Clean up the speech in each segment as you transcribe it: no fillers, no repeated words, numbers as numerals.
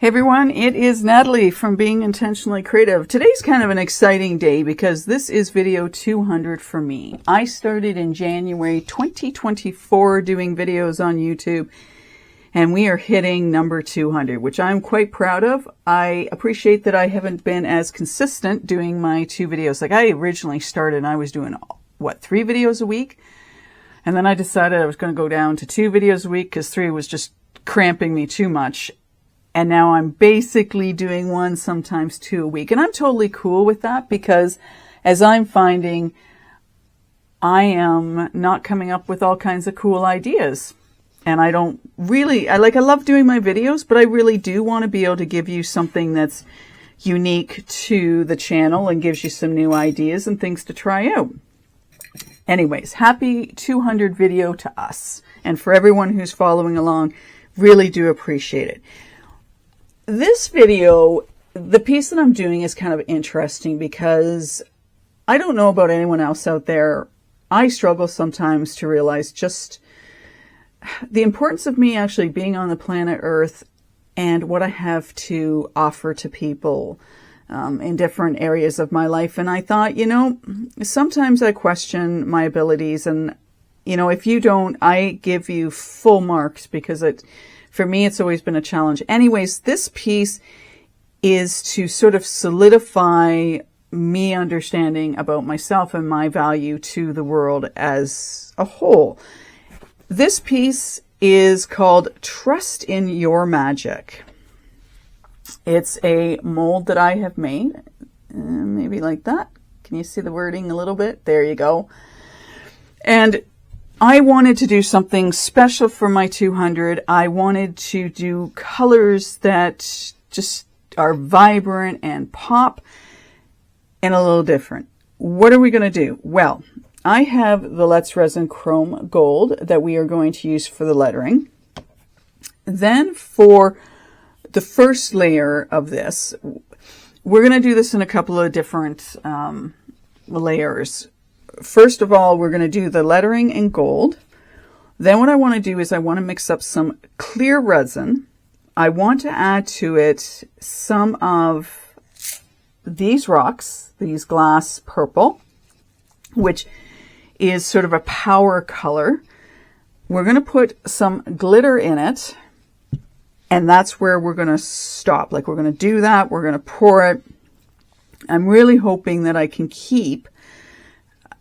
Hey everyone, it is Natalie from Being Intentionally Creative. Today's kind of an exciting day because this is video 200 for me. I started in January 2024 doing videos on YouTube, and we are hitting number 200, which I'm quite proud of. I appreciate that I haven't been as consistent doing my 2 videos. Like I originally started and I was doing, 3 videos a week? And then I decided I was going to go down to 2 videos a week because 3 was just cramping me too much. And now I'm basically doing 1, sometimes 2 a week. And I'm totally cool with that because as I'm finding, I am not coming up with all kinds of cool ideas. And I don't really, I love doing my videos, but I really do want to be able to give you something that's unique to the channel and gives you some new ideas and things to try out. Anyways, happy 200 video to us. And for everyone who's following along, really do appreciate it. This video, the piece that I'm doing is kind of interesting because I don't know about anyone else out there. I struggle sometimes to realize just the importance of me actually being on the planet Earth and what I have to offer to people in different areas of my life. And I thought, sometimes I question my abilities. And, if you don't, I give you full marks because for me, it's always been a challenge. Anyways, this piece is to sort of solidify me understanding about myself and my value to the world as a whole. This piece is called Trust in Your Magic. It's a mold that I have made, maybe like that. Can you see the wording a little bit? There you go. And I wanted to do something special for my 200. I wanted to do colors that just are vibrant and pop and a little different. What are we going to do? Well, I have the Elichem Resin Chrome Gold that we are going to use for the lettering. Then for the first layer of this, we're going to do this in a couple of different layers. First of all, we're going to do the lettering in gold. Then what I want to do is I want to mix up some clear resin. I want to add to it some of these rocks, these glass purple, which is sort of a power color. We're going to put some glitter in it, and that's where we're going to stop. We're going to do that. We're going to pour it. I'm really hoping that I can keep.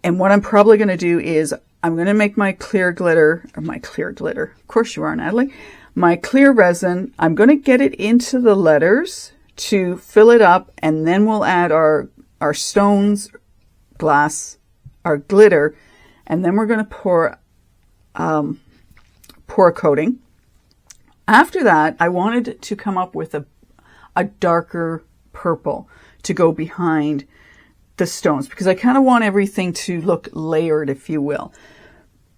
And what I'm probably going to do is I'm going to make my clear glitter, of course you are, Natalie, my clear resin. I'm going to get it into the letters to fill it up, and then we'll add our stones, glass, our glitter, and then we're going to pour a coating. After that, I wanted to come up with a darker purple to go behind the stones because I kind of want everything to look layered, if you will.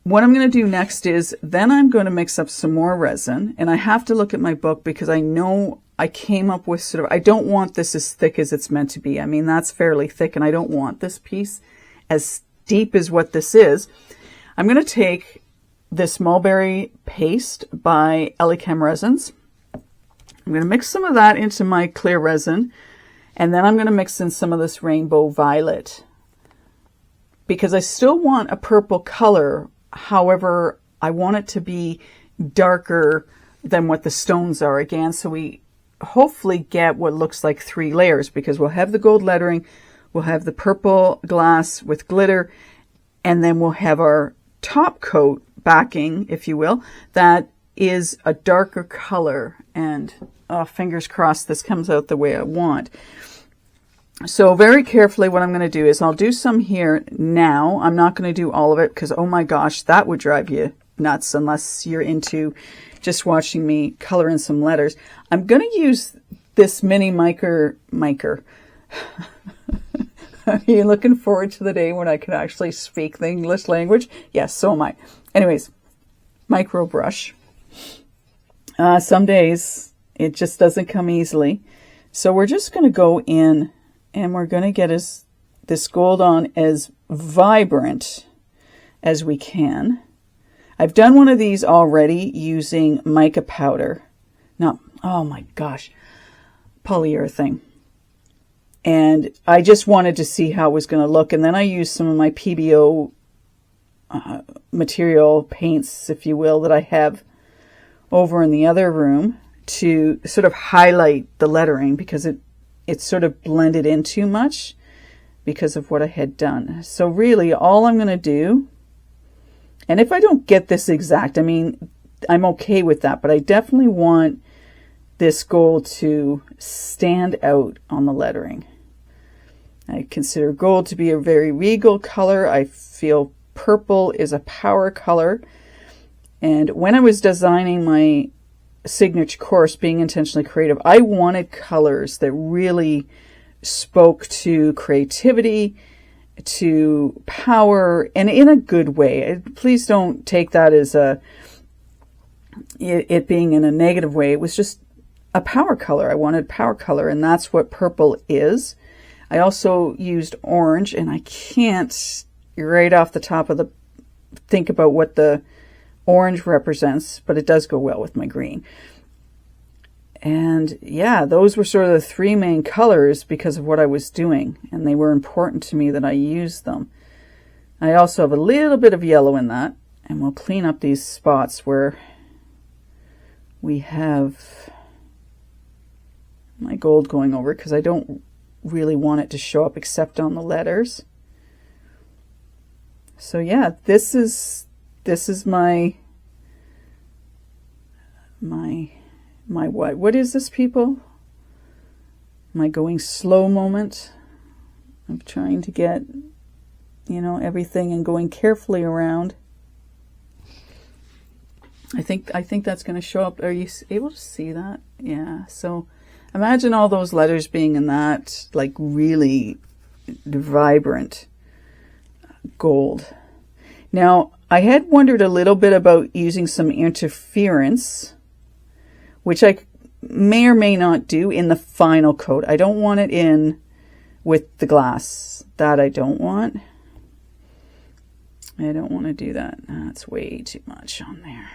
What I'm going to do next is then I'm going to mix up some more resin, and I have to look at my book because I know I came up with I don't want this as thick as it's meant to be. I mean, that's fairly thick, and I don't want this piece as deep as what this is. I'm going to take this mulberry paste by Elichem Resins. I'm going to mix some of that into my clear resin. And then I'm going to mix in some of this rainbow violet because I still want a purple color. However, I want it to be darker than what the stones are again. So we hopefully get what looks like 3 layers because we'll have the gold lettering, we'll have the purple glass with glitter, and then we'll have our top coat backing, if you will, that is a darker color. And fingers crossed this comes out the way I want. So very carefully what I'm going to do is I'll do some here now. I'm not going to do all of it because, oh my gosh, that would drive you nuts unless you're into just watching me color in some letters. I'm going to use this mini mica. Are you looking forward to the day when I can actually speak the English language? Yes, so am I. Anyways, micro brush. Some days it just doesn't come easily. So we're just going to go in and we're going to get this gold on as vibrant as we can. I've done one of these already using mica powder. Now, oh my gosh, polyurethane. And I just wanted to see how it was going to look. And then I used some of my PBO material paints, if you will, that I have over in the other room to sort of highlight the lettering, because it sort of blended in too much because of what I had done. So really all I'm going to do, and if I don't get this exact, I mean, I'm okay with that, but I definitely want this gold to stand out on the lettering. I consider gold to be a very regal color. I feel purple is a power color. And when I was designing my signature course, Being Intentionally Creative, I wanted colors that really spoke to creativity, to power, and in a good way. Please don't take that as it being in a negative way. It was just a power color. I wanted power color, and that's what purple is. I also used orange, and I can't right off the top of the think about what the orange represents, but it does go well with my green. And yeah, those were sort of the three main colors because of what I was doing, and they were important to me that I used them. I also have a little bit of yellow in that, and we'll clean up these spots where we have my gold going over, because I don't really want it to show up except on the letters. So yeah, this is my what is this, people? My going slow moment. I'm trying to get, you know, everything and going carefully around. I think that's going to show up. Are you able to see that? Yeah. So imagine all those letters being in that, like, really vibrant gold. Now, I had wondered a little bit about using some interference, which I may or may not do in the final coat. I don't want it in with the glass. That I don't want. I don't want to do that. That's way too much on there.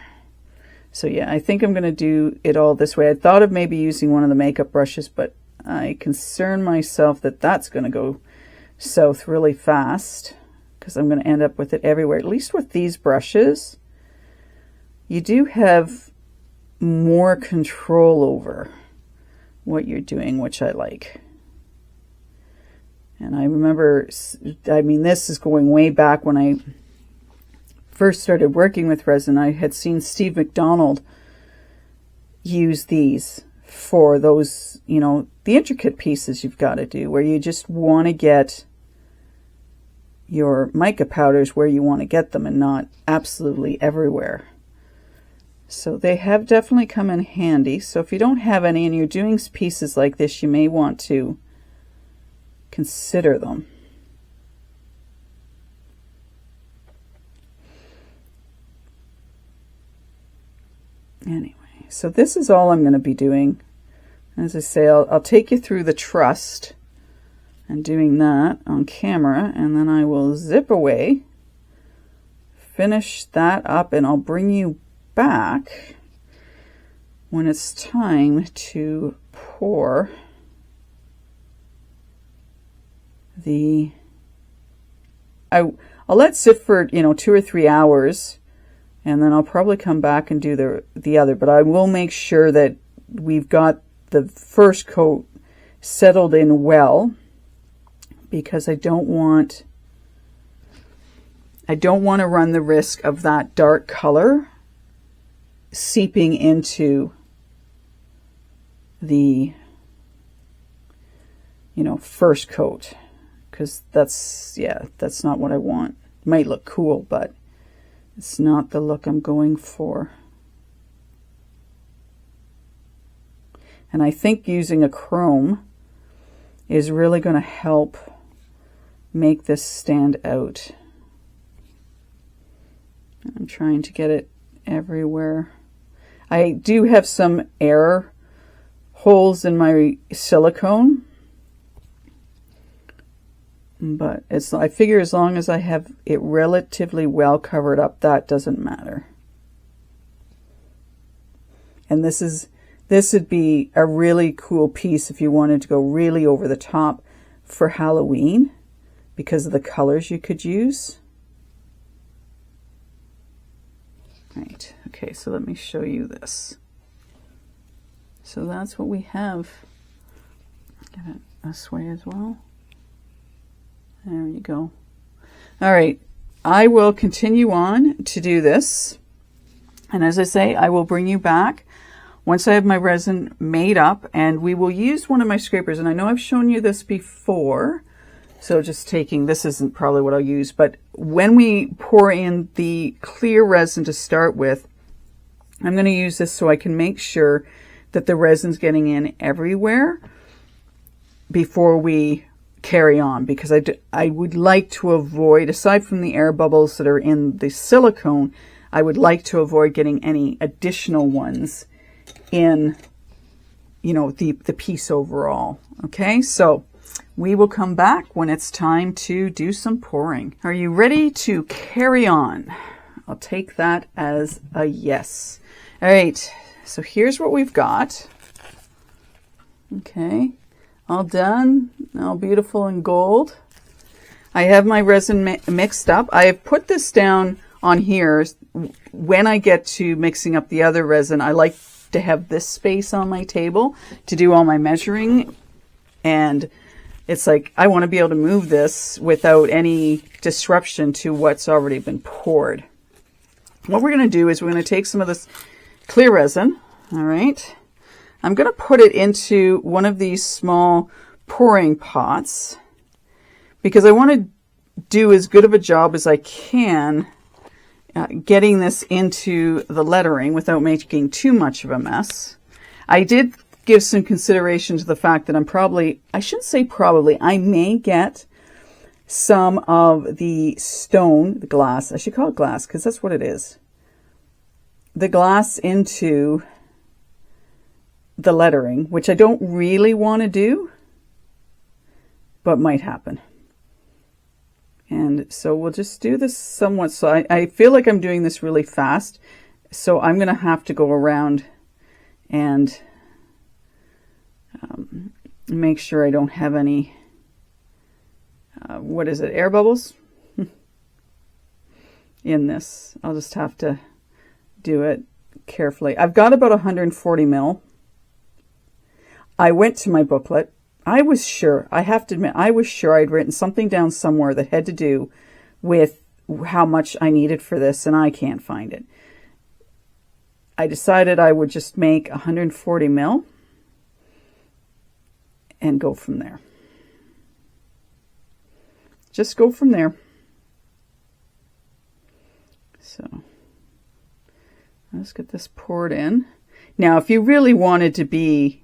So yeah, I think I'm going to do it all this way. I thought of maybe using one of the makeup brushes, but I concern myself that that's going to go south really fast, because I'm going to end up with it everywhere. At least with these brushes, you do have more control over what you're doing, which I like. And I remember, I mean, this is going way back when I first started working with resin. I had seen Steve McDonald use these for those, you know, the intricate pieces you've got to do, where you just want to get your mica powders where you want to get them and not absolutely everywhere. So they have definitely come in handy. So if you don't have any and you're doing pieces like this, you may want to consider them. Anyway, so this is all I'm going to be doing. As I say, I'll take you through the trust and doing that on camera, and then I will zip away, finish that up, and I'll bring you back when it's time to pour the... I'll let sit for, you know, 2 or 3 hours, and then I'll probably come back and do the other, but I will make sure that we've got the first coat settled in well, because I don't want to run the risk of that dark color seeping into the, you know, first coat, because that's not what I want. It might look cool, but it's not the look I'm going for. And I think using a chrome is really going to help make this stand out. I'm trying to get it everywhere. I do have some air holes in my silicone, but I figure as long as I have it relatively well covered up, that doesn't matter. And this is This would be a really cool piece if you wanted to go really over the top for Halloween because of the colors you could use. Right, okay, so let me show you this. So that's what we have. Get it this way as well. There you go. All right, I will continue on to do this. And as I say, I will bring you back once I have my resin made up, and we will use one of my scrapers. And I know I've shown you this before, so just taking, this isn't probably what I'll use, but when we pour in the clear resin to start with, I'm going to use this so I can make sure that the resin's getting in everywhere before we carry on, because I would like to avoid, aside from the air bubbles that are in the silicone, I would like to avoid getting any additional ones in, you know, the piece overall. Okay, so we will come back when it's time to do some pouring. Are you ready to carry on? I'll take that as a yes. All right, so here's what we've got. Okay, all done, all beautiful and gold. I have my resin mixed up. I have put this down on here. When I get to mixing up the other resin, I like to have this space on my table to do all my measuring, and it's like I want to be able to move this without any disruption to what's already been poured. What we're going to do is we're going to take some of this clear resin. All right, I'm going to put it into one of these small pouring pots because I want to do as good of a job as I can getting this into the lettering without making too much of a mess. I did give some consideration to the fact that I'm probably, I shouldn't say probably, I may get some of the stone, the glass, I should call it glass because that's what it is, the glass into the lettering, which I don't really want to do, but might happen. And so we'll just do this somewhat. So I feel like I'm doing this really fast. So I'm going to have to go around and make sure I don't have any, what is it, air bubbles in this. I'll just have to do it carefully. I've got about 140 mil. I went to my booklet. I was sure, I have to admit, I was sure I'd written something down somewhere that had to do with how much I needed for this, and I can't find it. I decided I would just make 140 mil and go from there. Just go from there. So let's get this poured in. Now, if you really wanted to be,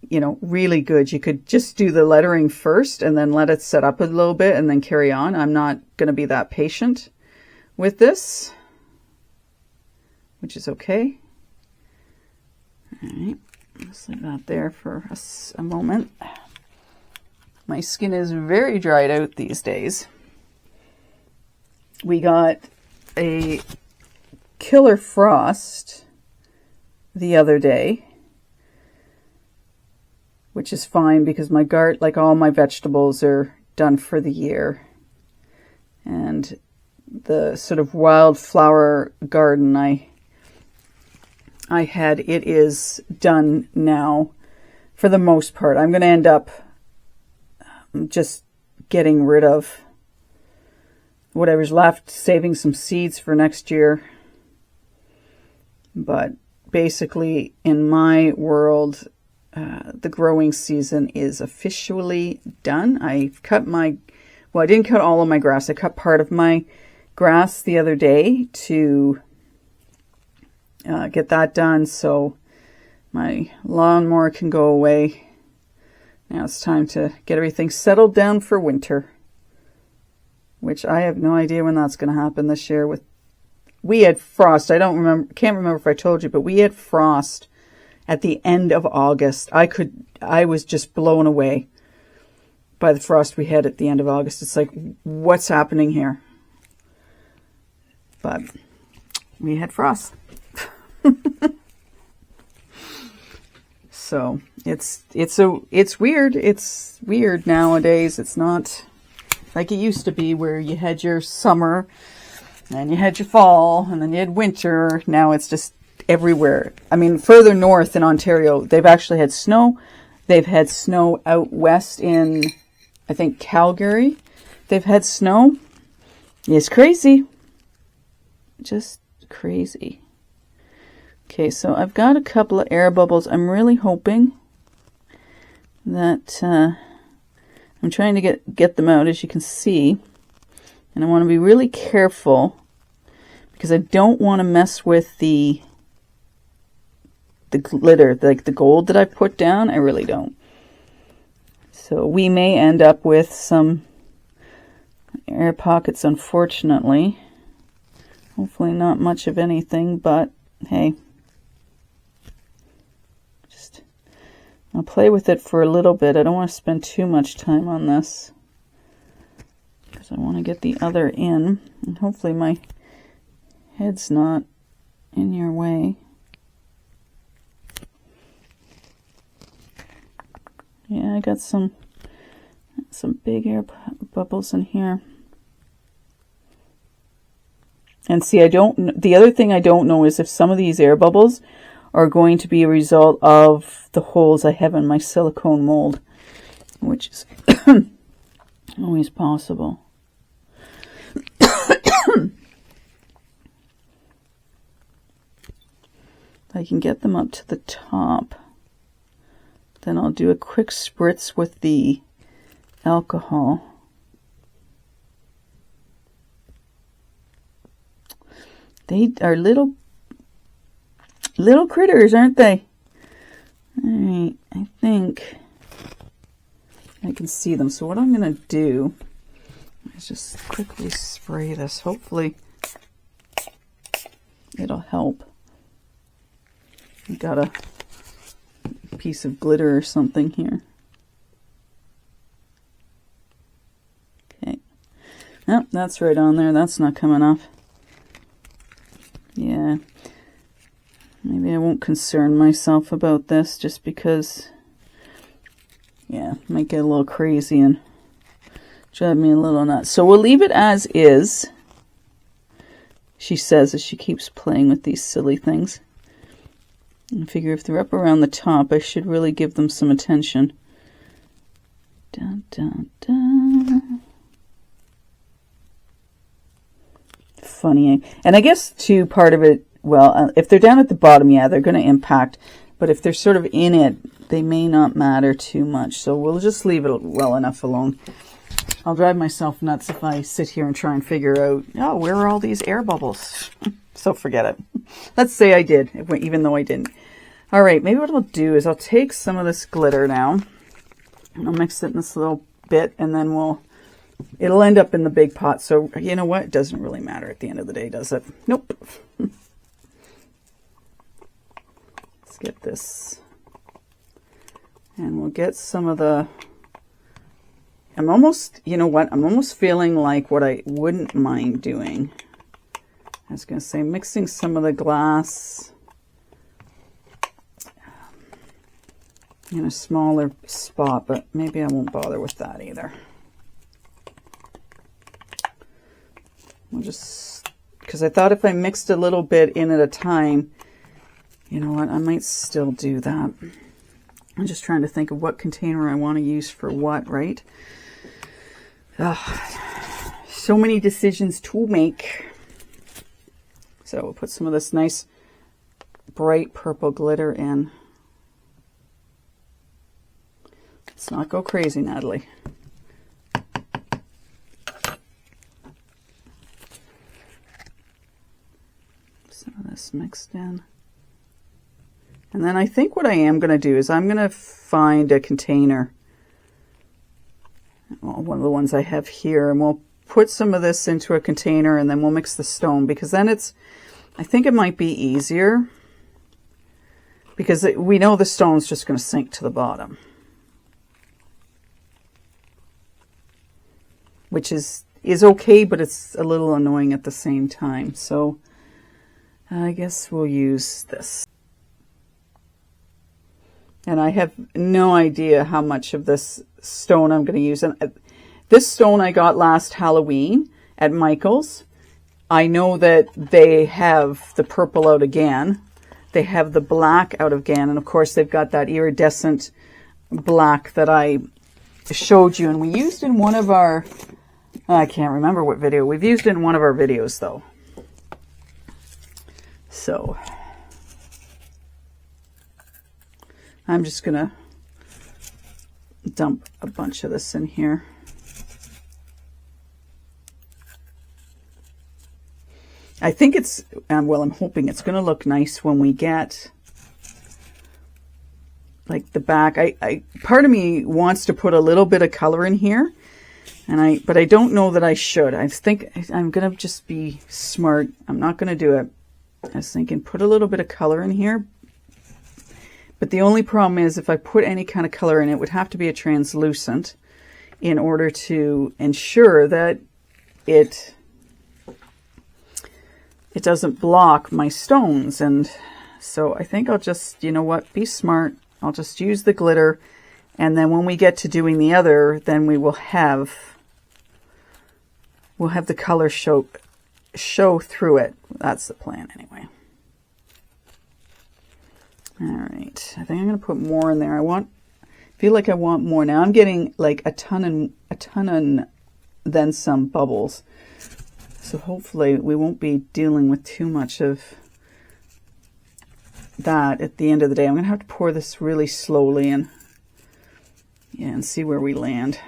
you know, really good, you could just do the lettering first and then let it set up a little bit and then carry on. I'm not going to be that patient with this, which is okay. All right, just leave that there for a moment. My skin is very dried out these days. We got a killer frost the other day, which is fine because my garden, like all my vegetables, are done for the year. And the sort of wildflower garden I had, it is done now for the most part. I'm going to end up just getting rid of whatever's left, saving some seeds for next year. But basically, in my world, the growing season is officially done. I cut my, well, I didn't cut all of my grass. I cut part of my grass the other day to get that done so my lawnmower can go away. Now it's time to get everything settled down for winter, which I have no idea when that's going to happen this year. We had frost. Can't remember if I told you, but we had frost at the end of August. I was just blown away by the frost we had at the end of August. It's like, what's happening here? But we had frost. So it's weird. It's weird nowadays. It's not like it used to be where you had your summer and you had your fall and then you had winter. Now it's just everywhere. I mean, further north in Ontario, they've actually had snow. They've had snow out west in, I think, Calgary. They've had snow. It's crazy. Just crazy. Okay, so I've got a couple of air bubbles. I'm really hoping that I'm trying to get them out, as you can see. And I want to be really careful because I don't want to mess with the glitter, like the gold that I put down. I really don't. So we may end up with some air pockets, unfortunately. Hopefully not much of anything, but hey. I'll play with it for a little bit. I don't want to spend too much time on this because I want to get the other in. And hopefully my head's not in your way. Yeah, I got some big air bubbles in here. And see, the other thing I don't know is if some of these air bubbles are going to be a result of the holes I have in my silicone mold, which is always possible. If I can get them up to the top, then I'll do a quick spritz with the alcohol. They are little critters, aren't they? Alright, I think I can see them. So what I'm going to do is just quickly spray this. Hopefully it'll help. I've got a piece of glitter or something here. Okay. Oh, that's right on there. That's not coming off. Yeah. Maybe I won't concern myself about this just because, yeah, it might get a little crazy and drive me a little nuts. So we'll leave it as is, she says as she keeps playing with these silly things. I figure if they're up around the top, I should really give them some attention. Dun, dun, dun. Funny. And I guess, too, part of it, well, if they're down at the bottom, yeah, they're going to impact. But if they're sort of in it, they may not matter too much. So we'll just leave it well enough alone. I'll drive myself nuts if I sit here and try and figure out, oh, where are all these air bubbles? So forget it. Let's say I did, even though I didn't. All right, maybe what I'll do is I'll take some of this glitter now. And I'll mix it in this little bit, and then it'll end up in the big pot. So you know what? It doesn't really matter at the end of the day, does it? Nope. Let's get this. And we'll get some of the... you know what? I'm almost feeling like what I wouldn't mind doing. I was going to say mixing some of the glass in a smaller spot, but maybe I won't bother with that either. We'll just, because I thought if I mixed a little bit in at a time, you know what, I might still do that. I'm just trying to think of what container I want to use for what, right? So many decisions to make. So we'll put some of this nice bright purple glitter in. Let's not go crazy, Natalie. Some of this mixed in. And then I think what I am going to do is I'm going to find a container. Well, one of the ones I have here, and we'll put some of this into a container, and then we'll mix the stone, because then I think it might be easier, because we know the stone's just going to sink to the bottom, which is okay, but it's a little annoying at the same time. So I guess we'll use this. And I have no idea how much of this stone I'm going to use. And this stone I got last Halloween at Michael's. I know that they have the purple out again. They have the black out again. And of course, they've got that iridescent black that I showed you. And we used in one of our, I can't remember what video. We've used it in one of our videos, though. So I'm just going to dump a bunch of this in here. I think it's, well, I'm hoping it's going to look nice when we get like the back. Part of me wants to put a little bit of color in here, but I don't know that I should. I think I'm going to just be smart. I'm not going to do it. I was thinking put a little bit of color in here. But the only problem is if I put any kind of color in, it would have to be a translucent in order to ensure that it doesn't block my stones. And so I think I'll just, you know what, be smart. I'll just use the glitter. And then when we get to doing the other, then we will have, the color show through it. That's the plan anyway. All right, I think I'm going to put more in there. Feel like I want more. Now I'm getting like a ton and then some bubbles. So hopefully we won't be dealing with too much of that at the end of the day. I'm going to have to pour this really slowly and see where we land.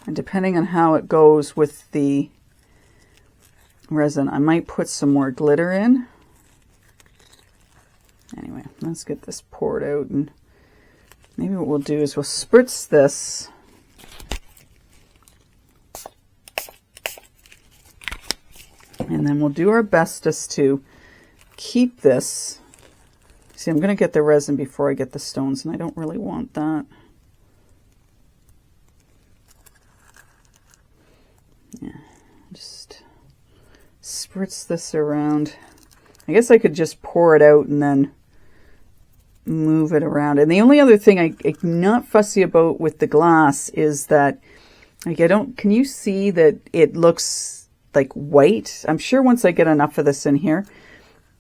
And depending on how it goes with the resin, I might put some more glitter in. Anyway, let's get this poured out, and maybe what we'll do is we'll spritz this. And then we'll do our bestest to keep this. See, I'm going to get the resin before I get the stones, and I don't really want that. Yeah, just spritz this around. I guess I could just pour it out and then move it around. And the only other thing I'm not fussy about with the glass is that, like, can you see that it looks like white? I'm sure once I get enough of this in here,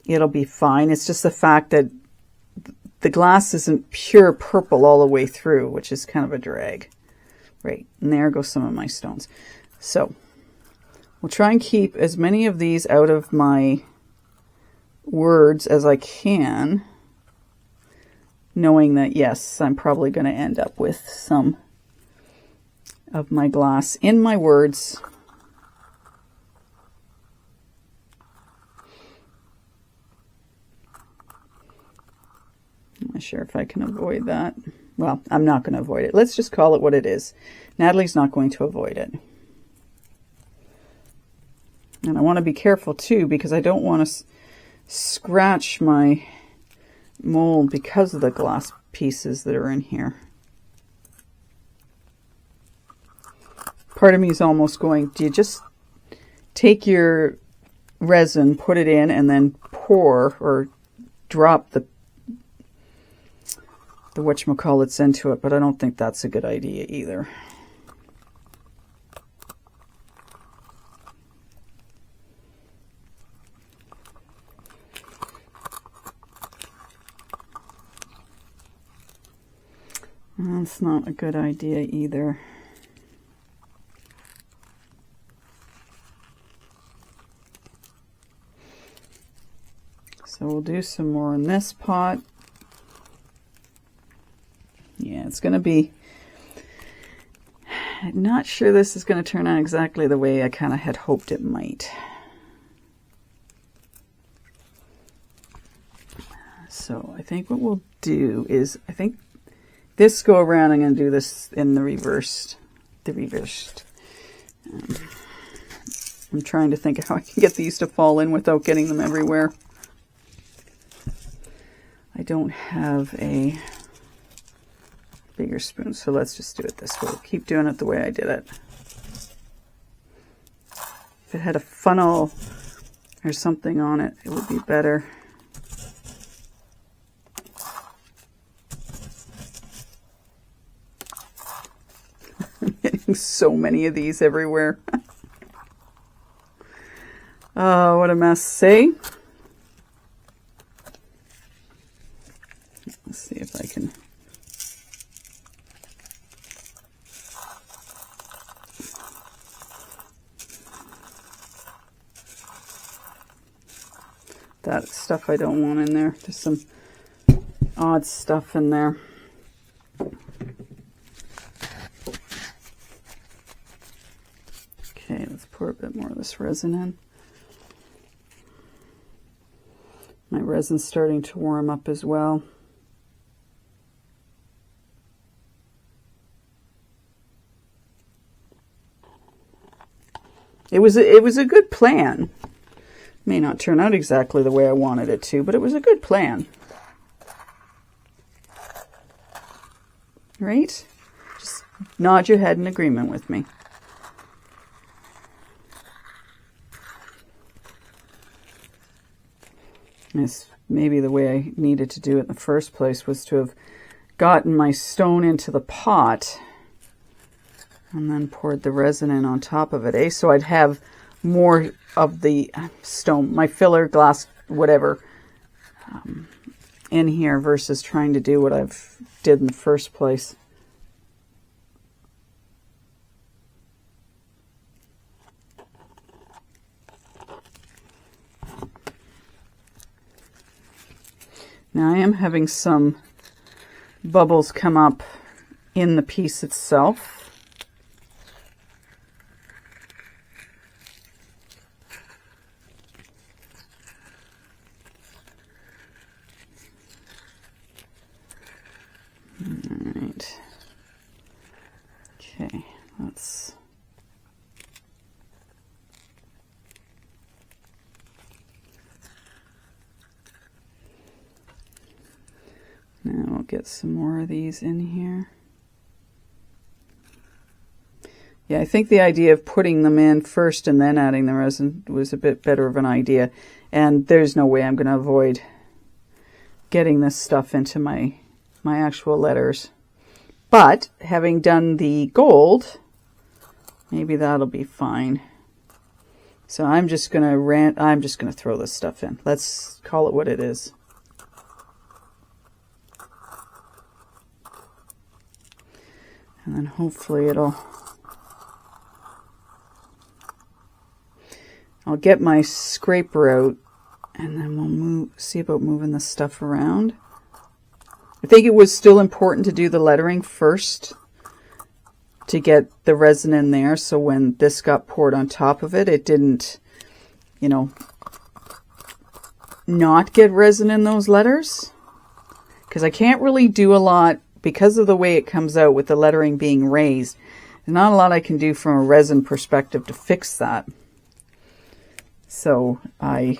it'll be fine. It's just the fact that the glass isn't pure purple all the way through, which is kind of a drag. Right, and there go some of my stones. So we'll try and keep as many of these out of my words as I can, knowing that, yes, I'm probably going to end up with some of my glass in my words. I'm not sure if I can avoid that. Well, I'm not going to avoid it. Let's just call it what it is. Natalie's not going to avoid it. And I want to be careful too, because I don't want to scratch my mold because of the glass pieces that are in here. Part of me is almost going, do you just take your resin, put it in, and then pour or drop the whatchamacallits into it? But I don't think that's a good idea either. That's not a good idea either. So we'll do some more in this pot. Yeah, it's going to be, I'm not sure this is going to turn out exactly the way I kind of had hoped it might. So I think what we'll do is, I think this go around, I'm going to do this in the reversed. I'm trying to think of how I can get these to fall in without getting them everywhere. I don't have a bigger spoon, so let's just do it this way. Keep doing it the way I did it. it had a funnel or something on it, it would be better. I'm getting so many of these everywhere. Oh, what a mess. See? Let's see if I can. That stuff I don't want in there. There's some odd stuff in there. Okay, let's pour a bit more of this resin in. My resin's starting to warm up as well. It was a good plan. May not turn out exactly the way I wanted it to, but it was a good plan. Right? Just nod your head in agreement with me. It's maybe the way I needed to do it in the first place was to have gotten my stone into the pot and then poured the resin in on top of it, so I'd have more of the stone, my filler, glass, whatever, in here versus trying to do what I've did in the first place. Now I am having some bubbles come up in the piece itself. Alright. Okay, let's... Now we'll get some more of these in here. Yeah, I think the idea of putting them in first and then adding the resin was a bit better of an idea. And there's no way I'm going to avoid getting this stuff into my actual letters. But having done the gold, maybe that'll be fine. So I'm just going to throw this stuff in. Let's call it what it is. And then hopefully I'll get my scraper out and then we'll see about moving this stuff around. I think it was still important to do the lettering first to get the resin in there, so when this got poured on top of it, it didn't, you know, not get resin in those letters. Because I can't really do a lot because of the way it comes out with the lettering being raised. There's not a lot I can do from a resin perspective to fix that. So I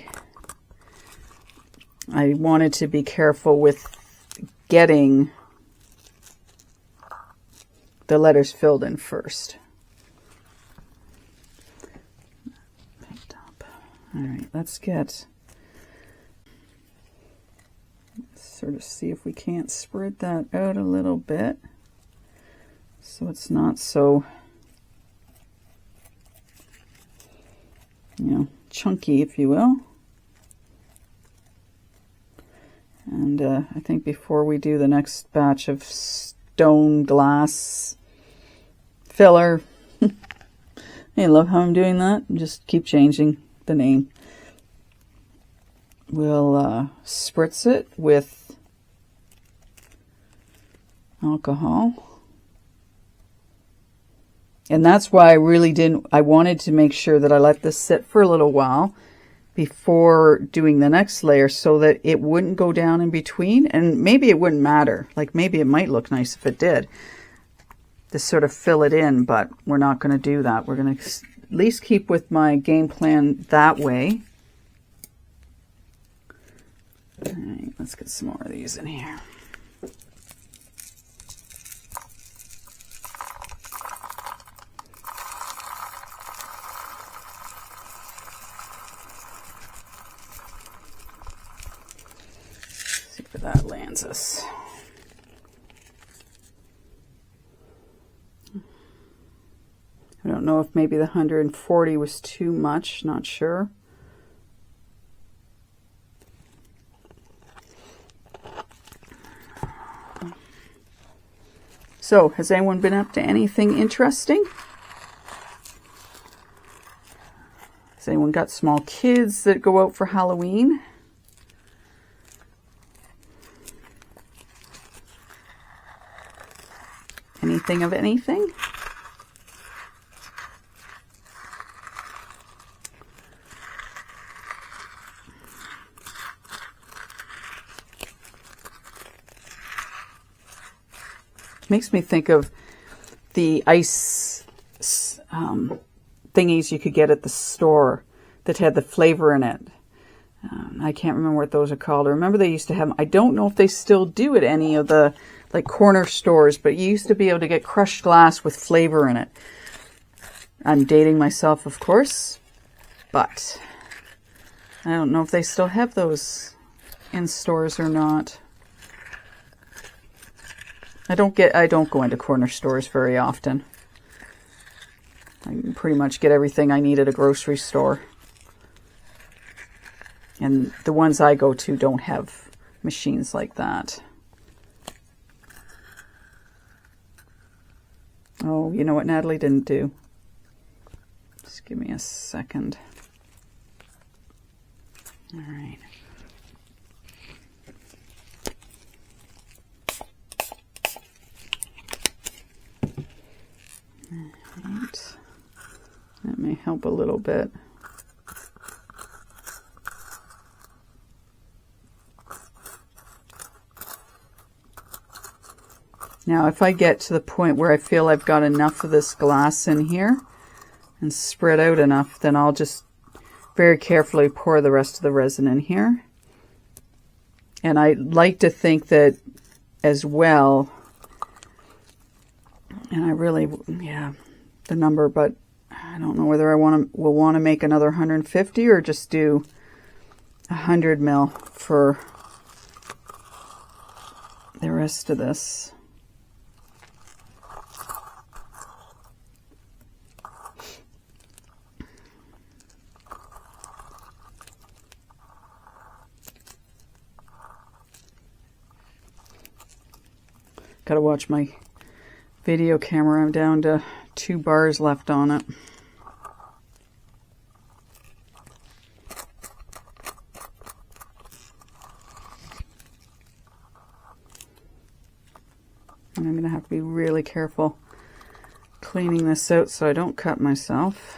wanted to be careful with getting the letters filled in first. All right, let's sort of see if we can't spread that out a little bit so it's not so, you know, chunky, if you will. And I think before we do the next batch of stone glass filler, I love how I'm doing that. Just keep changing the name. We'll spritz it with alcohol. And that's why I wanted to make sure that I let this sit for a little while before doing the next layer so that it wouldn't go down in between, and maybe it wouldn't matter. Like maybe it might look nice if it did, to sort of fill it in, but we're not going to do that. We're going to at least keep with my game plan that way. All right, let's get some more of these in here. where that lands us. I don't know if maybe the 140 was too much, not sure. So, has anyone been up to anything interesting? Has anyone got small kids that go out for Halloween? Anything of anything? Makes me think of the ice thingies you could get at the store that had the flavor in it. I can't remember what those are called. I remember they used to have them. I don't know if they still do at any of the like corner stores, but you used to be able to get crushed glass with flavor in it. I'm dating myself, of course, but I don't know if they still have those in stores or not. I don't go into corner stores very often. I can pretty much get everything I need at a grocery store. And the ones I go to don't have machines like that. Oh, you know what Natalie didn't do? Just give me a second. All right. Right. That may help a little bit. Now, if I get to the point where I feel I've got enough of this glass in here and spread out enough, then I'll just very carefully pour the rest of the resin in here. And I like to think that as well, and I really, yeah, the number, but I don't know whether I will want to make another 150 or just do 100 mil for the rest of this. Gotta watch my video camera. I'm down to 2 bars left on it. And I'm going to have to be really careful cleaning this out so I don't cut myself.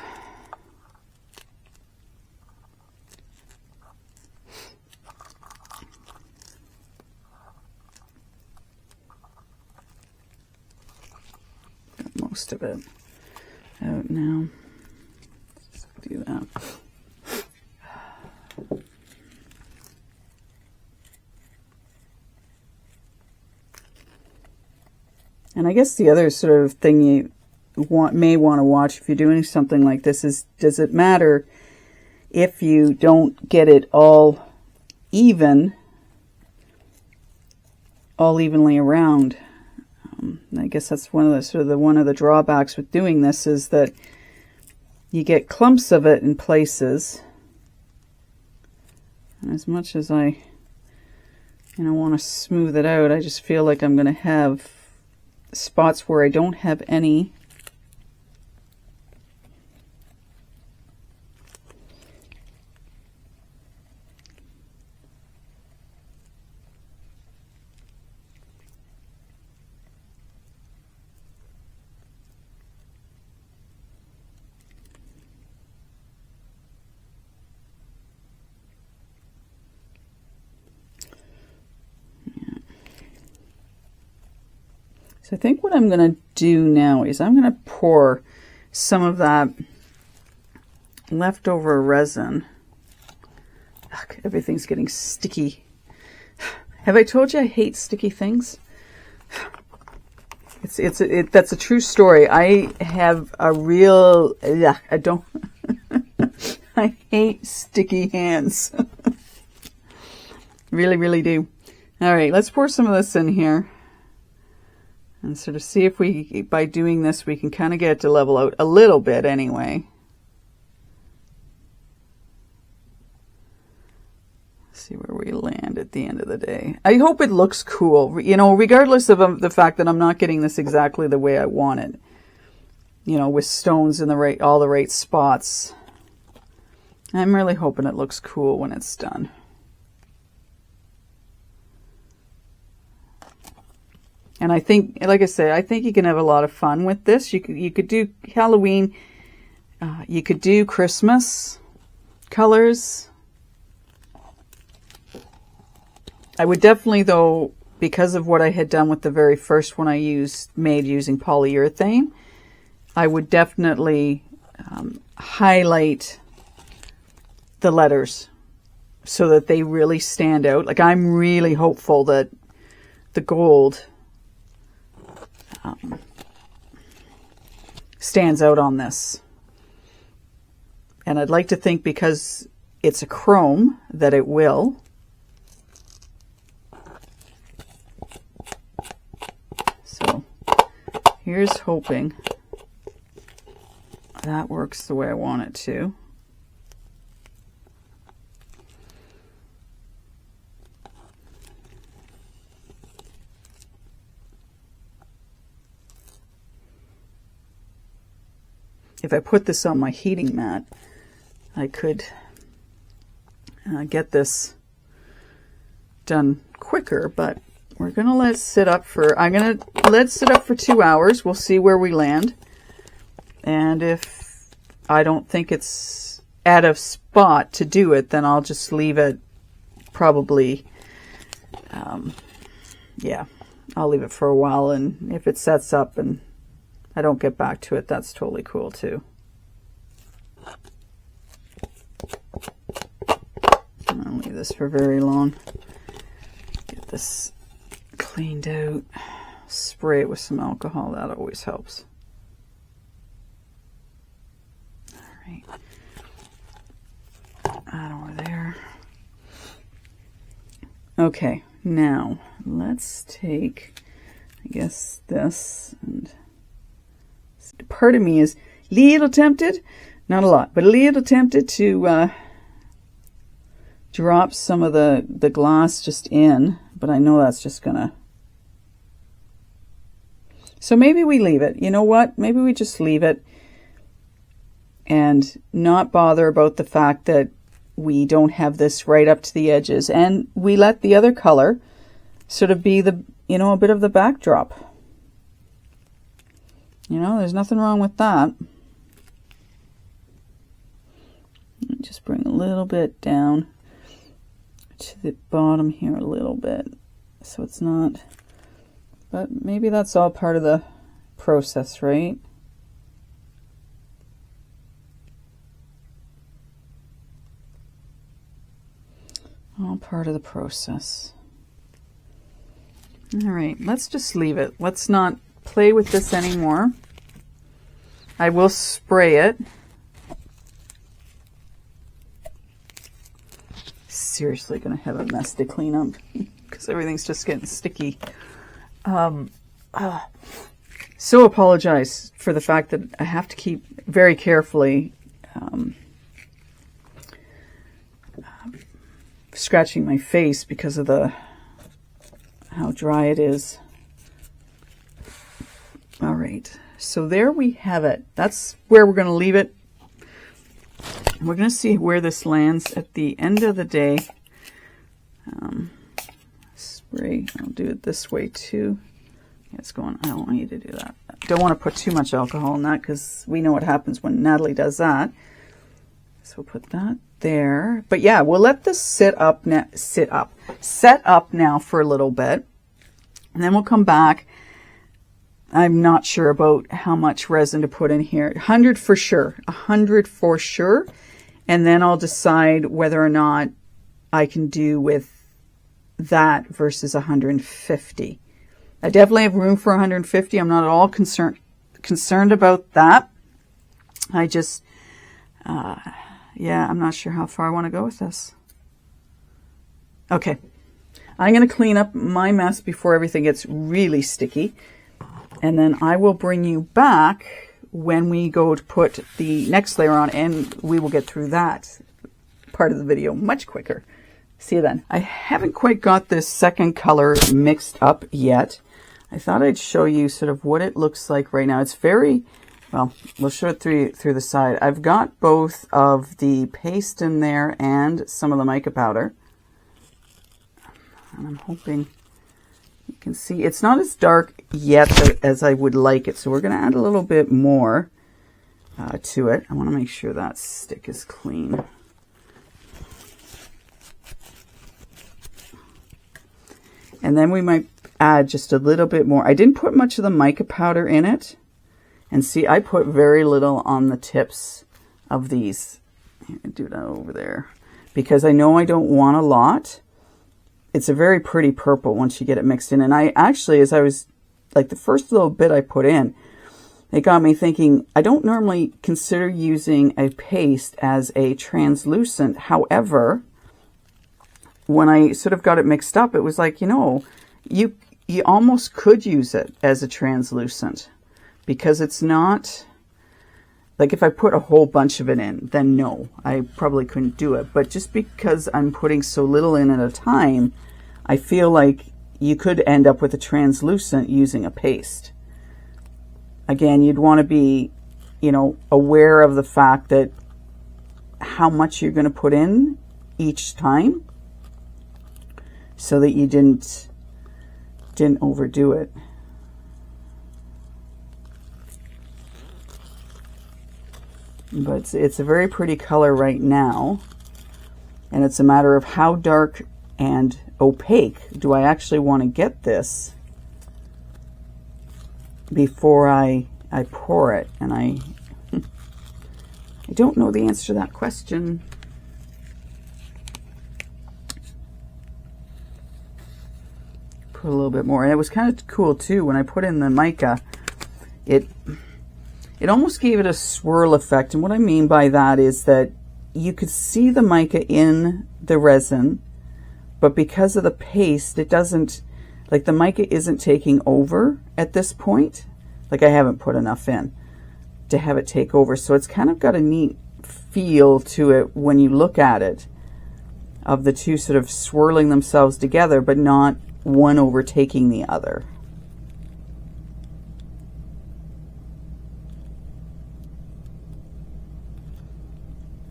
Most of it out now. Let's do that. And I guess the other sort of thing you may want to watch if you're doing something like this is, does it matter if you don't get it all evenly around? I guess that's one of the drawbacks with doing this is that you get clumps of it in places. And as much as I want to smooth it out, I just feel like I'm going to have spots where I don't have any. So I think what I'm going to do now is I'm going to pour some of that leftover resin. Ugh, everything's getting sticky. Have I told you I hate sticky things? That's a true story. I have a real, I don't, I hate sticky hands. Really, really do. All right, let's pour some of this in here and sort of see if we, by doing this, we can kind of get it to level out a little bit anyway. See where we land at the end of the day. I hope it looks cool, you know, regardless of the fact that I'm not getting this exactly the way I want it. You know, with stones in all the right spots. I'm really hoping it looks cool when it's done. And I think, like I said, I think you can have a lot of fun with this. You could do Halloween. You could do Christmas colors. I would definitely, though, because of what I had done with the very first one I made using polyurethane, I would definitely highlight the letters so that they really stand out. Like, I'm really hopeful that the gold stands out on this. And I'd like to think, because it's a chrome, that it will. So here's hoping that works the way I want it to. If I put this on my heating mat, I could get this done quicker, but we're going to let it sit up for, I'm going to let it sit up for 2 hours. We'll see where we land. And if I don't think it's at a spot to do it, then I'll just leave it probably, yeah, I'll leave it for a while. And if it sets up and I don't get back to it, that's totally cool too. I don't leave this for very long. Get this cleaned out. Spray it with some alcohol. That always helps. All right. That over there. Okay, now let's take, I guess, this, and part of me is a little tempted, not a lot, but a little tempted to drop some of the glass just in, but I know that's just gonna, so maybe we leave it. You know what? Maybe we just leave it and not bother about the fact that we don't have this right up to the edges, and we let the other color sort of be the, you know, a bit of the backdrop. You know, there's nothing wrong with that. Just bring a little bit down to the bottom here a little bit, so it's not, but maybe that's all part of the process, right? All part of the process. All right, let's just leave it. Let's not play with this anymore. I will spray it. Seriously gonna have a mess to clean up because everything's just getting sticky. So apologize for the fact that I have to keep very carefully scratching my face because of how dry it is. All right, so there we have it. That's where we're going to leave it. We're going to see where this lands at the end of the day. Spray, I'll do it this way too. Yeah, it's going, I don't want you to do that. Don't want to put too much alcohol in that because we know what happens when Natalie does that. So we'll put that there. But yeah, we'll let this set up now for a little bit. And then we'll come back. I'm not sure about how much resin to put in here. 100 for sure. 100 for sure. And then I'll decide whether or not I can do with that versus 150. I definitely have room for 150. I'm not at all concerned about that. I just, yeah, I'm not sure how far I want to go with this. Okay. I'm going to clean up my mess before everything gets really sticky. And then I will bring you back when we go to put the next layer on, and we will get through that part of the video much quicker. See you then. I haven't quite got this second color mixed up yet. I thought I'd show you sort of what it looks like right now. It's very, well, we'll show it through the side. I've got both of the paste in there and some of the mica powder. And I'm hoping you can see it's not as dark yet as I would like it. So we're going to add a little bit more to it. I want to make sure that stick is clean. And then we might add just a little bit more. I didn't put much of the mica powder in it. And see, I put very little on the tips of these. Do that over there. Because I know I don't want a lot. It's a very pretty purple once you get it mixed in. And I actually, as I was, like the first little bit I put in, it got me thinking, I don't normally consider using a paste as a translucent. However, when I sort of got it mixed up, it was like, you know, you almost could use it as a translucent because it's not, like if I put a whole bunch of it in, then no, I probably couldn't do it. But just because I'm putting so little in at a time, I feel like you could end up with a translucent using a paste. Again, you'd want to be, you know, aware of the fact that how much you're going to put in each time so that you didn't overdo it. But it's a very pretty color right now, and it's a matter of how dark and opaque do I actually want to get this before I pour it. And I don't know the answer to that question. Put a little bit more, and it was kind of cool too when I put in the mica. It almost gave it a swirl effect, and what I mean by that is that you could see the mica in the resin, but because of the paste, it doesn't, like the mica isn't taking over at this point. Like I haven't put enough in to have it take over, so it's kind of got a neat feel to it when you look at it, of the two sort of swirling themselves together, but not one overtaking the other.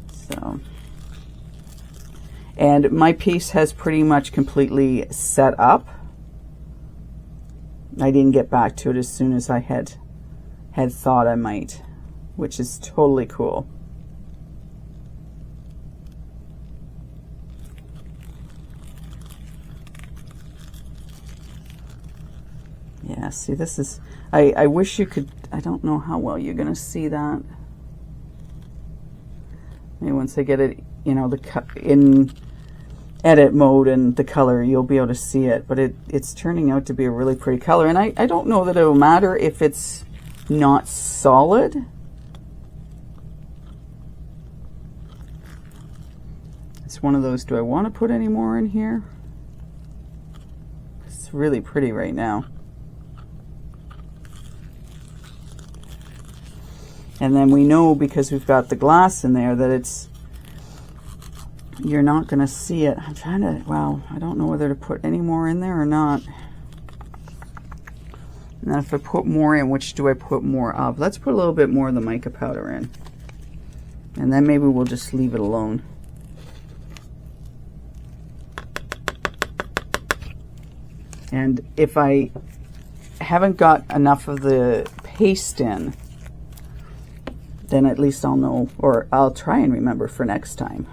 So, and my piece has pretty much completely set up. I didn't get back to it as soon as I had thought I might, which is totally cool. Yeah, see, this is, I wish you could, I don't know how well you're going to see that. Maybe once I get it, you know, in edit mode and the color, you'll be able to see it. But it's turning out to be a really pretty color. And I don't know that it'll matter if it's not solid. It's one of those, do I want to put any more in here? It's really pretty right now. And then we know, because we've got the glass in there, that it's, you're not going to see it. I'm trying to, wow, I don't know whether to put any more in there or not. And then if I put more in, which do I put more of? Let's put a little bit more of the mica powder in. And then maybe we'll just leave it alone. And if I haven't got enough of the paste in, then at least I'll know, or I'll try and remember for next time.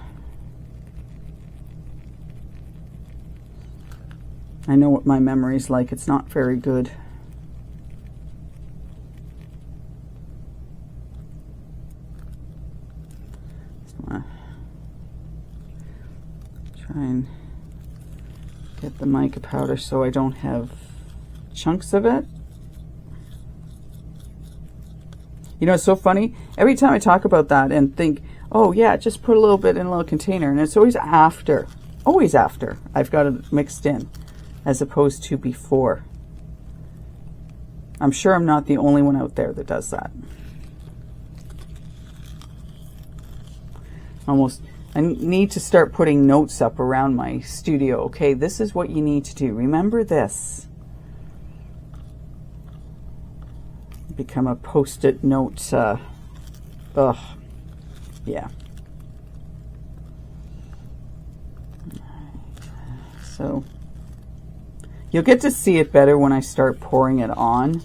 I know what my memory's like. It's not very good. Just want to try and get the mica powder so I don't have chunks of it. You know, it's so funny. Every time I talk about that and think, oh yeah, just put a little bit in a little container, and it's always after I've got it mixed in. as opposed to before. I'm sure I'm not the only one out there that does that. I need to start putting notes up around my studio. Okay, this is what you need to do. Remember this. Become a post-it note. Yeah. So you'll get to see it better when I start pouring it on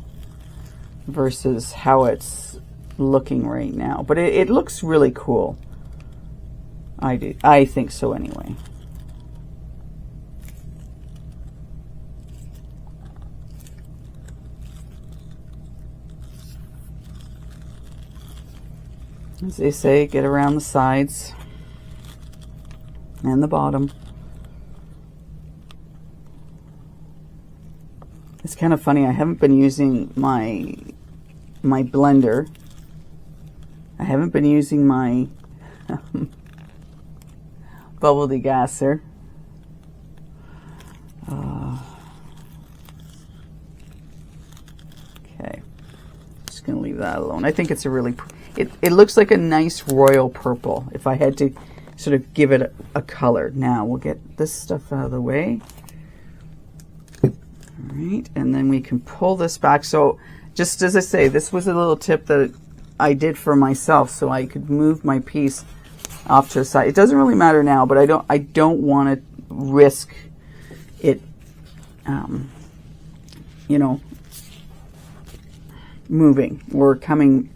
versus how it's looking right now. But it looks really cool. I think so anyway. As they say, get around the sides and the bottom. It's kind of funny, I haven't been using my blender. I haven't been using my bubble degasser. Okay, just gonna leave that alone. I think it's a really, it looks like a nice royal purple if I had to sort of give it a color. Now we'll get this stuff out of the way. All right, and then we can pull this back. So just as I say, this was a little tip that I did for myself so I could move my piece off to the side. It doesn't really matter now, but I don't want to risk it, you know, moving or coming.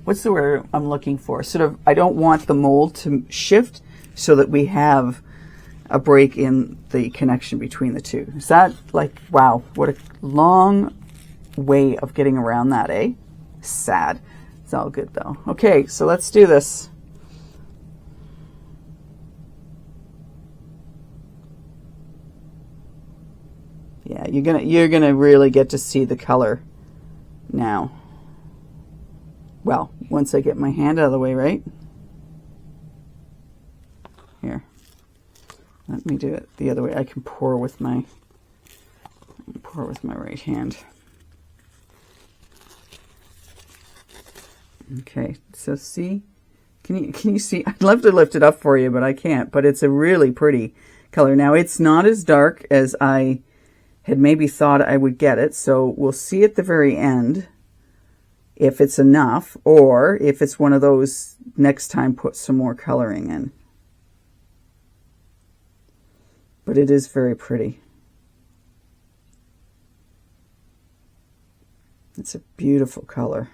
What's the word I'm looking for? Sort of, I don't want the mold to shift so that we have a break in the connection between the two. Is that like, wow, what a long way of getting around that, eh? Sad. It's all good though. Okay, so let's do this. Yeah, you're gonna really get to see the color now. Well, once I get my hand out of the way, right? Here. Let me do it the other way. I can pour with my right hand. Okay, so see? Can you see? I'd love to lift it up for you, but I can't. But it's a really pretty color. Now, it's not as dark as I had maybe thought I would get it, so we'll see at the very end if it's enough, or if it's one of those next time put some more coloring in. But it is very pretty. It's a beautiful color.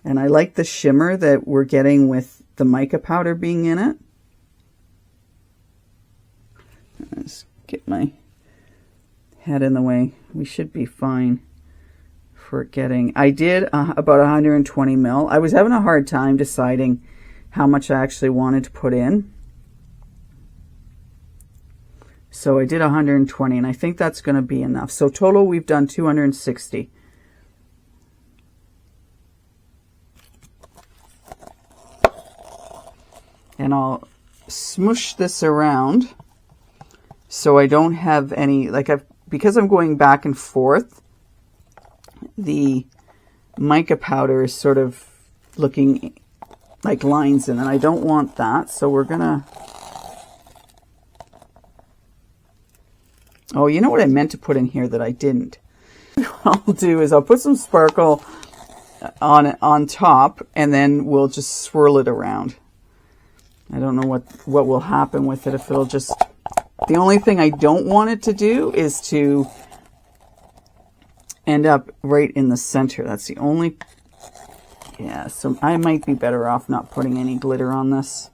And I like the shimmer that we're getting with the mica powder being in it. Let's get my head in the way. We should be fine for getting. I did about 120 mil. I was having a hard time deciding how much I actually wanted to put in. So I did 120, and I think that's going to be enough. So total, we've done 260. And I'll smoosh this around so I don't have any, like because I'm going back and forth, the mica powder is sort of looking like lines in it. I don't want that, so we're gonna, oh, you know what I meant to put in here that I didn't? What I'll do is I'll put some sparkle on top, and then we'll just swirl it around. I don't know what will happen with it, if it'll just, the only thing I don't want it to do is to end up right in the center. That's the only, yeah, so I might be better off not putting any glitter on this.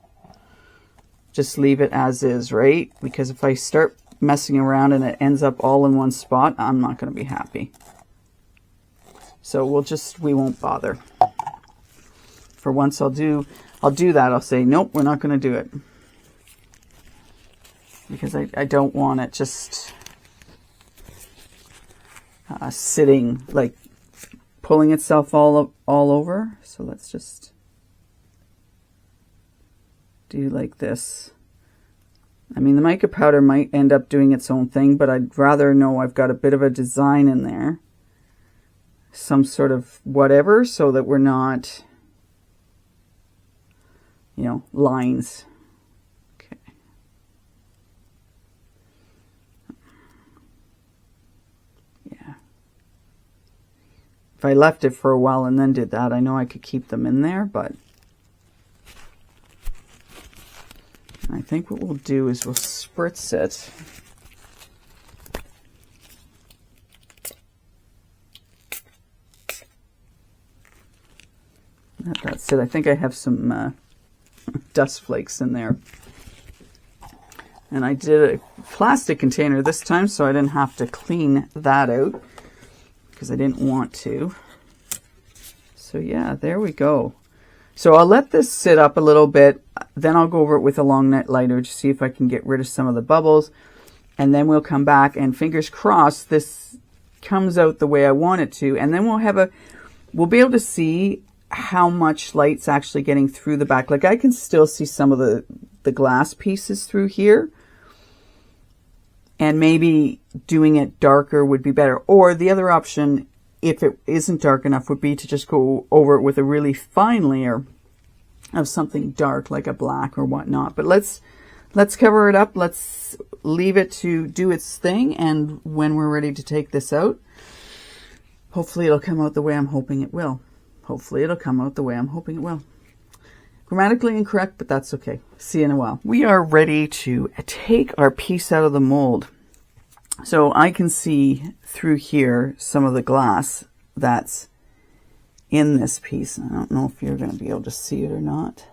Just leave it as is, right? Because if I start messing around and it ends up all in one spot, I'm not going to be happy. So we won't bother. For once I'll do that. I'll say, nope, we're not going to do it. Because I don't want it just sitting, like pulling itself all over. So let's just do like this. I mean, the mica powder might end up doing its own thing, but I'd rather know I've got a bit of a design in there. Some sort of whatever, so that we're not, you know, lines. Okay. Yeah. If I left it for a while and then did that, I know I could keep them in there, but I think what we'll do is we'll spritz it. That's it. I think I have some dust flakes in there. And I did a plastic container this time, so I didn't have to clean that out because I didn't want to. So yeah, there we go. So I'll let this sit up a little bit, then I'll go over it with a long net lighter to see if I can get rid of some of the bubbles, and then we'll come back and fingers crossed this comes out the way I want it to, and then we'll be able to see how much light's actually getting through the back. Like I can still see some of the glass pieces through here, and maybe doing it darker would be better. Or the other option, if it isn't dark enough, would be to just go over it with a really fine layer of something dark like a black or whatnot. But let's cover it up. Let's leave it to do its thing, and when we're ready to take this out, hopefully it'll come out the way I'm hoping it will. Hopefully it'll come out the way I'm hoping it will. Grammatically incorrect, but that's okay. See you in a while. We are ready to take our piece out of the mold. So I can see through here some of the glass that's in this piece. I don't know if you're going to be able to see it or not,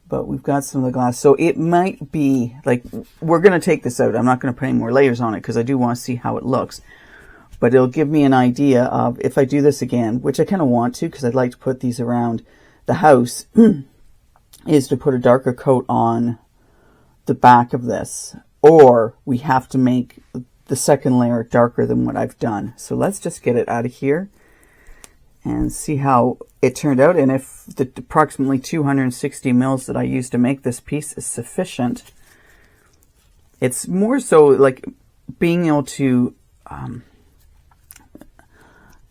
but we've got some of the glass. So it might be like, we're going to take this out. I'm not going to put any more layers on it because I do want to see how it looks. But it'll give me an idea of, if I do this again, which I kind of want to because I'd like to put these around the house, is to put a darker coat on the back of this. Or we have to make the second layer darker than what I've done. So let's just get it out of here and see how it turned out. And if the approximately 260 mils that I used to make this piece is sufficient. It's more so like being able to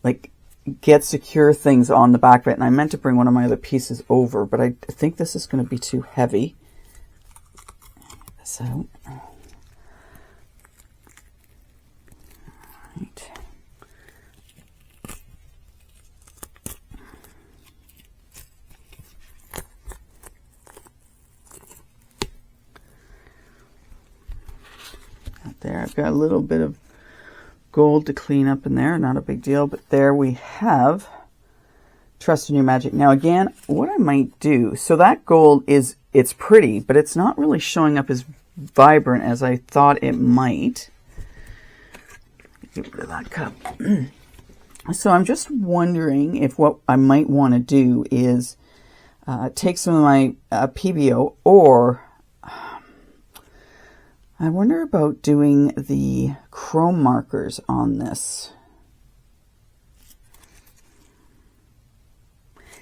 like get secure things on the back of it. And I meant to bring one of my other pieces over, but I think this is going to be too heavy. Get this out. Right. Out there, I've got a little bit of gold to clean up in there, not a big deal, but there we have Trust in Your Magic. Now again, what I might do, so that gold it's pretty, but it's not really showing up as vibrant as I thought it might. Get rid of that cup. So I'm just wondering if what I might want to do is take some of my PBO, or I wonder about doing the chrome markers on this.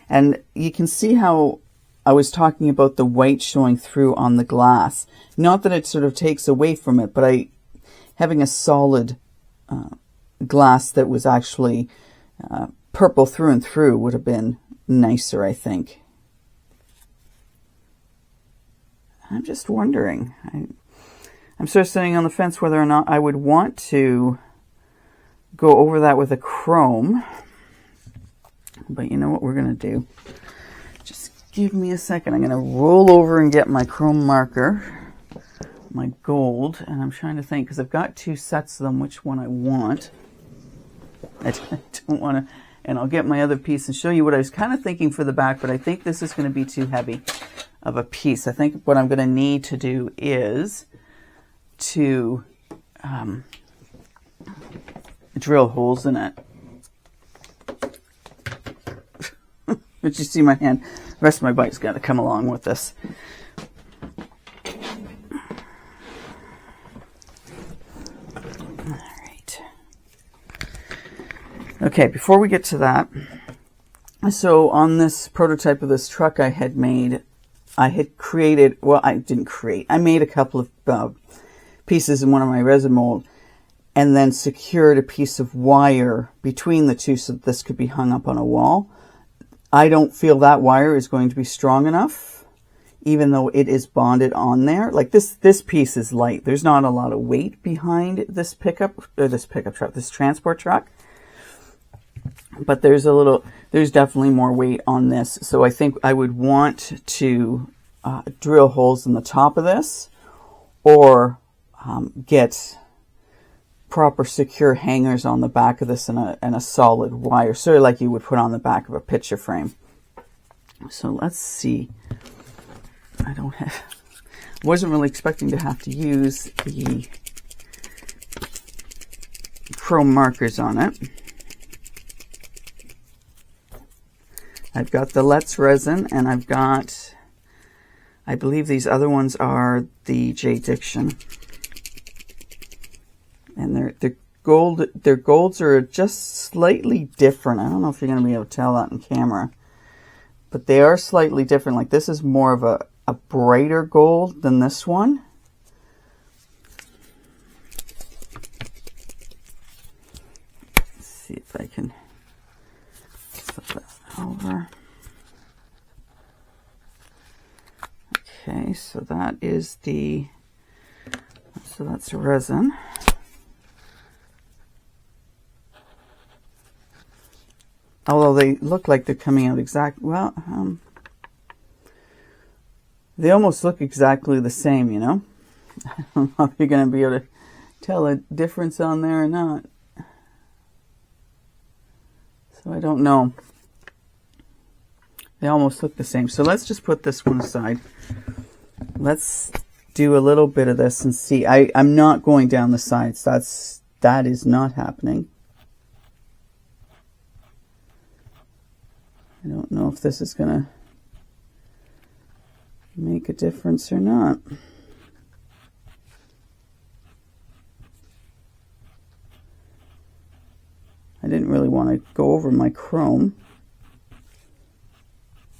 And you can see how I was talking about the white showing through on the glass. Not that it sort of takes away from it, but having a solid glass that was actually purple through and through would have been nicer, I think. I'm just wondering. I'm sort of sitting on the fence whether or not I would want to go over that with a chrome. But you know what we're going to do? Just give me a second. I'm going to roll over and get my chrome marker, my gold, and I'm trying to think, because I've got two sets of them, which one I want. I don't want to, and I'll get my other piece and show you what I was kind of thinking for the back, but I think this is going to be too heavy of a piece. I think what I'm going to need to do is to drill holes in it. But you see my hand, the rest of my bike's got to come along with this. All right. Okay, before we get to that, so on this prototype of this truck I had made, I had created, well, I didn't create, I made a couple of pieces in one of my resin mold, and then secured a piece of wire between the two so that this could be hung up on a wall. I don't feel that wire is going to be strong enough, even though it is bonded on there. Like this piece is light. There's not a lot of weight behind this this transport truck. But there's definitely more weight on this. So I think I would want to drill holes in the top of this, or get proper secure hangers on the back of this and a solid wire, sort of like you would put on the back of a picture frame. So let's see. I wasn't really expecting to have to use the chrome markers on it. I've got the Let's Resin, and I've got, I believe these other ones are the Jdiction. And their golds are just slightly different. I don't know if you're going to be able to tell that in camera, but they are slightly different. Like this is more of a brighter gold than this one. Let's see if I can flip that over. Okay, so that is that's resin. Although they look like they're coming out they almost look exactly the same, you know. I don't know if you're going to be able to tell a difference on there or not. So I don't know. They almost look the same. So let's just put this one aside. Let's do a little bit of this and see. I'm not going down the sides. That is not happening. I don't know if this is going to make a difference or not. I didn't really want to go over my chrome,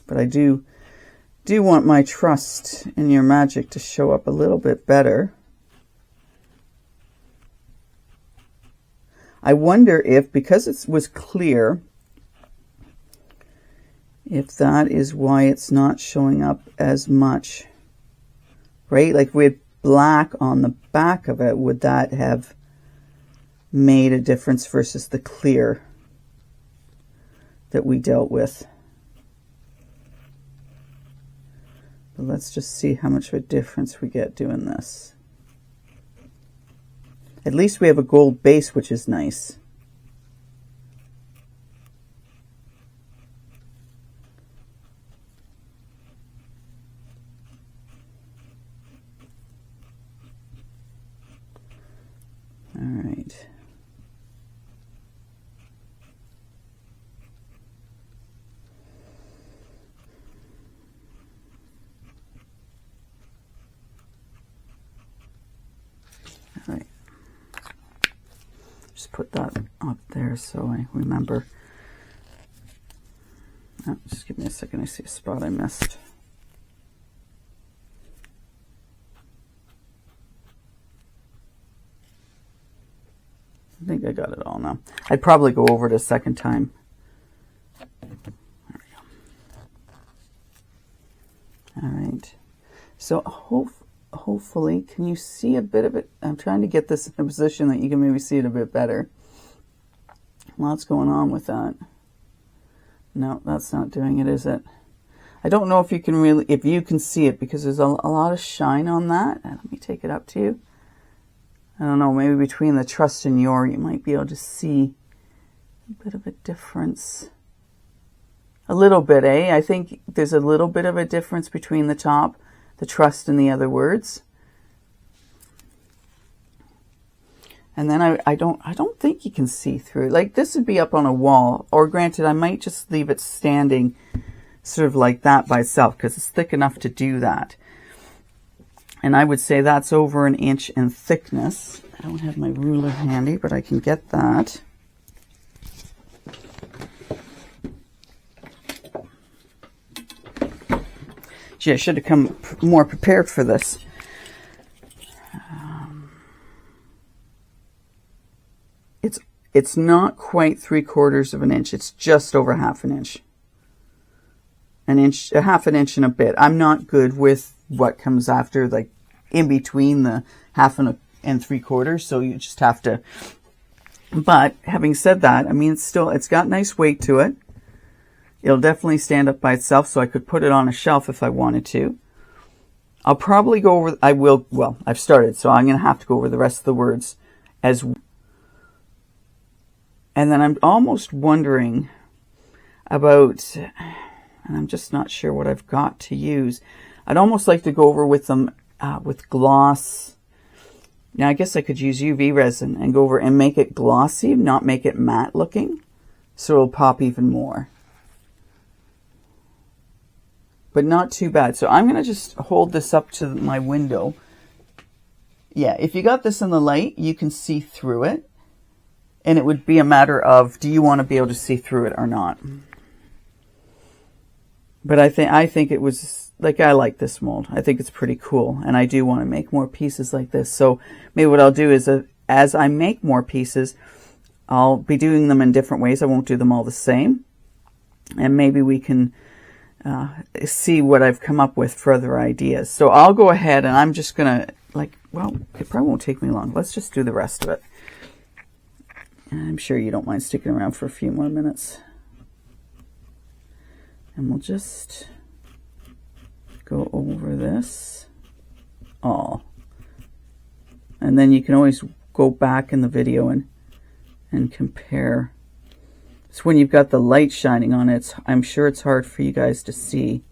but I do want my trust in your magic to show up a little bit better. I wonder if, because it was clear, if that is why it's not showing up as much, right? Like if we had black on the back of it, would that have made a difference versus the clear that we dealt with? But let's just see how much of a difference we get doing this. At least we have a gold base, which is nice. All right. All right. Just put that up there so I remember. Oh, just give me a second. I see a spot I missed. I think I got it all now. I'd probably go over it a second time. There we go. All right. So hopefully, can you see a bit of it? I'm trying to get this in a position that you can maybe see it a bit better. Lots going on with that. No, that's not doing it, is it? I don't know if you can see it, because there's a lot of shine on that. Let me take it up to you. I don't know, maybe between the trust and you might be able to see a bit of a difference. A little bit, eh? I think there's a little bit of a difference between the top, the trust, and the other words. And then I don't think you can see through. Like this would be up on a wall, or granted, I might just leave it standing sort of like that by itself, because it's thick enough to do that. And I would say that's over 1 inch in thickness. I don't have my ruler handy, but I can get that. Gee, I should have come more prepared for this. It's not quite 3/4 of an inch. It's just over half an inch. A half an inch and a bit. I'm not good with what comes after, like in between the half and 3/4. So you just have to. But having said that, I mean, it's got nice weight to it. It'll definitely stand up by itself, so I could put it on a shelf if I wanted to. I'll probably go over, well, I've started, so I'm going to have to go over the rest of the words as well. And then I'm almost wondering about, and I'm just not sure what I've got to use. I'd almost like to go over with them with gloss. Now, I guess I could use UV resin and go over and make it glossy, not make it matte looking, so it'll pop even more. But not too bad. So I'm going to just hold this up to my window. Yeah, if you got this in the light, you can see through it. And it would be a matter of, do you want to be able to see through it or not? But I think it was, like, I like this mold. I think it's pretty cool. And I do want to make more pieces like this. So maybe what I'll do is, as I make more pieces, I'll be doing them in different ways. I won't do them all the same. And maybe we can see what I've come up with for other ideas. So I'll go ahead and I'm just going to, well, it probably won't take me long. Let's just do the rest of it. I'm sure you don't mind sticking around for a few more minutes. And we'll just go over this all. And then you can always go back in the video and compare. So when you've got the light shining on it, I'm sure it's hard for you guys to see.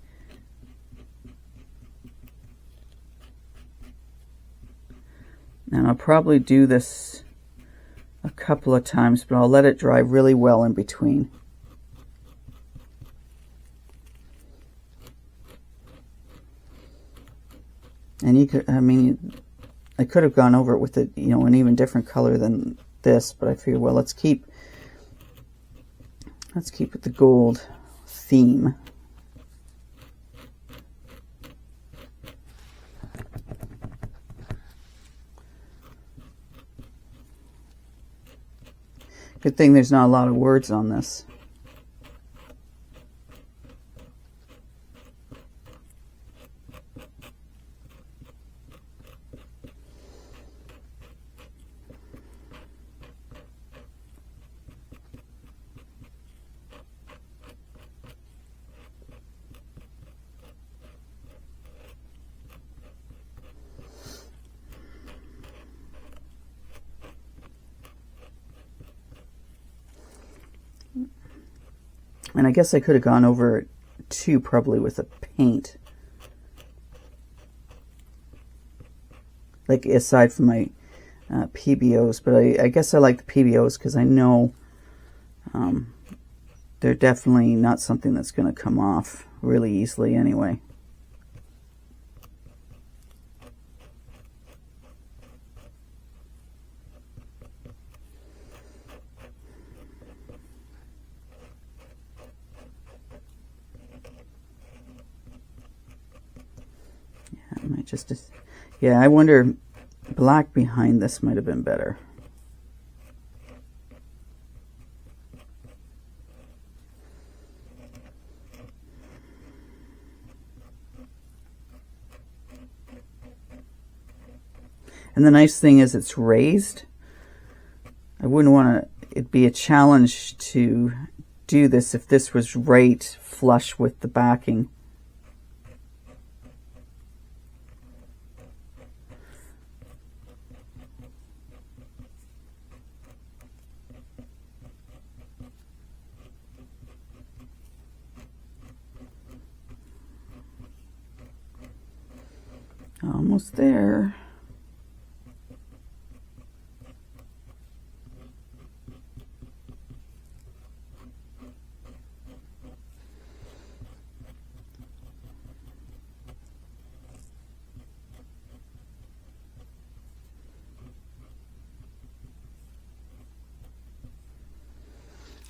And I'll probably do this a couple of times, but I'll let it dry really well in between. And you could, I mean, I could have gone over it with it, you know, an even different color than this, but I figured, well, let's keep with the gold theme. Good thing there's not a lot of words on this. And I guess I could have gone over it too, probably with a paint. Like, aside from my PBOs. But I guess I like the PBOs because I know they're definitely not something that's going to come off really easily anyway. Yeah, I wonder, black behind this might have been better. And the nice thing is it's raised. I wouldn't want it be a challenge to do this if this was right flush with the backing. Almost there.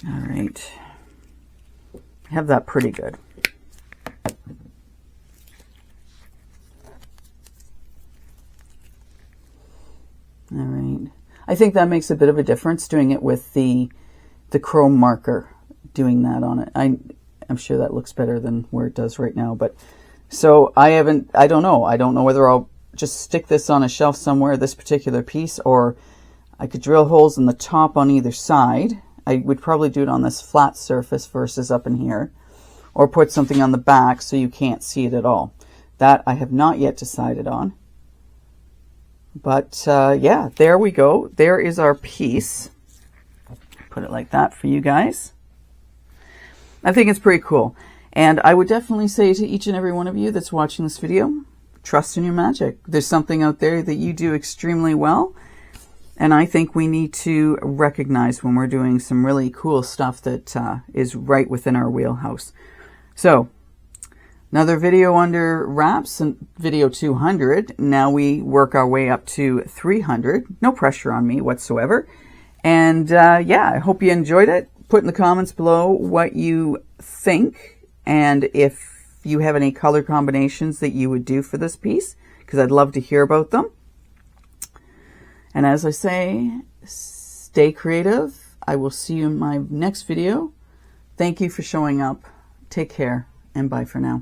All right. I have that pretty good. All right. I think that makes a bit of a difference doing it with the chrome marker, doing that on it. I'm sure that looks better than where it does right now. But so I don't know. I don't know whether I'll just stick this on a shelf somewhere, this particular piece, or I could drill holes in the top on either side. I would probably do it on this flat surface versus up in here, or put something on the back so you can't see it at all. That I have not yet decided on. But yeah, there we go. There is our piece. Put it like that for you guys. I think it's pretty cool. And I would definitely say to each and every one of you that's watching this video, trust in your magic. There's something out there that you do extremely well. And I think we need to recognize when we're doing some really cool stuff that is right within our wheelhouse. So, another video under wraps, and video 200. Now we work our way up to 300. No pressure on me whatsoever. And yeah, I hope you enjoyed it. Put in the comments below what you think, and if you have any color combinations that you would do for this piece, because I'd love to hear about them. And as I say, stay creative. I will see you in my next video. Thank you for showing up. Take care, and bye for now.